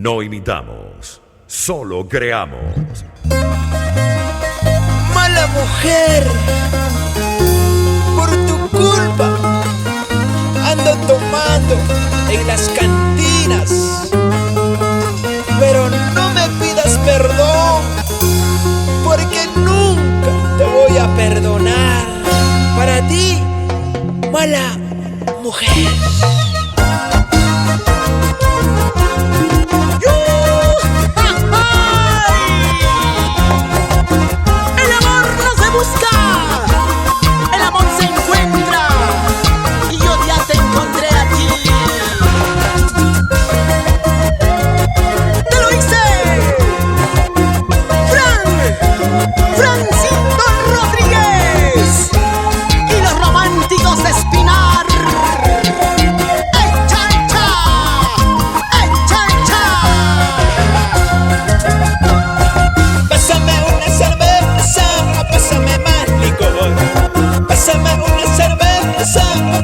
No imitamos, solo creamos. Mala mujer, por tu culpa ando tomando en las cantinas, pero no me pidas perdón, porque nunca te voy a perdonar. Para ti, mala mujer.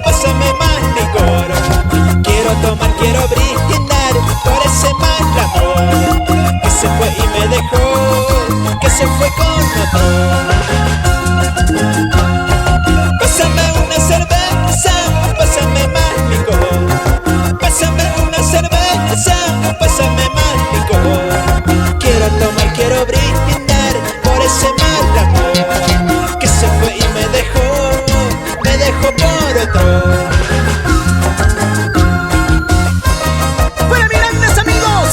Pásame más licor. Quiero tomar, quiero brindar por ese mal amor que se fue y me dejó, que se fue con otro. Pásame una cerveza, pásame más licor. Pásame una cerveza, pásame más licor. Quiero tomar, quiero brindar por ese mal amor que se fue y me dejó por otro. Para mis grandes amigos,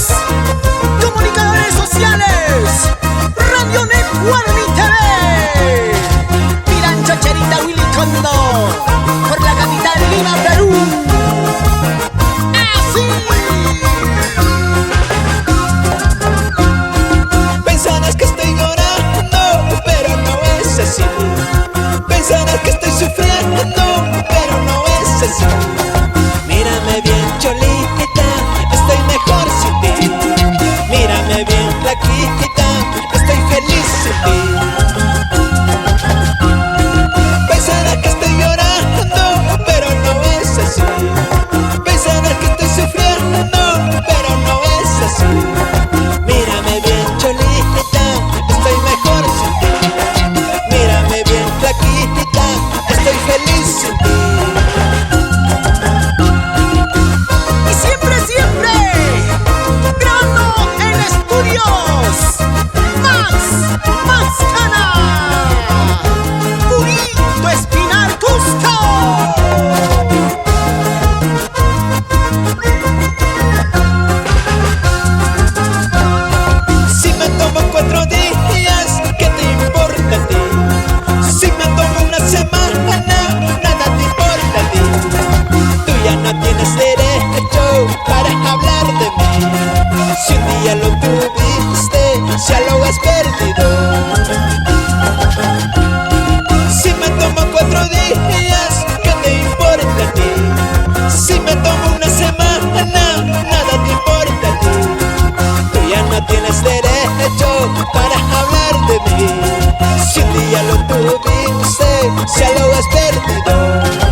comunicadores sociales, Radio Network TV, Miran Chacherita Willy Condo, por la capital Lima, Perú. ¡Así! Pensarás que estoy llorando, pero no es así. Pensarás que estoy sufriendo, pero no es así. Mírame bien, cholita, estoy mejor sin ti. Mírame bien, flaquita, estoy feliz sin ti. Pensarás que estoy llorando, pero no es así. Pensarás que estoy sufriendo, pero no es así. Mírame bien, cholita, estoy mejor sin ti. Mírame bien, flaquita, estoy feliz sin ti. Y siempre, siempre, grabando en estudios Max Cana, Purito Espinar Cusco. Si me tomo 4 días, ¿qué te importa a ti? Si me tomo una semana, nada te importa a ti. Tú ya no tienes derecho para hablar de mí. Si un día lo tuviste, ya lo has perdido. Si me tomo 4 días, ¿qué te importa a ti? Si me tomo una semana, nada te importa a ti. Tú ya no tienes derecho para hablar de mí. Si un día lo tuviste, ya lo has perdido.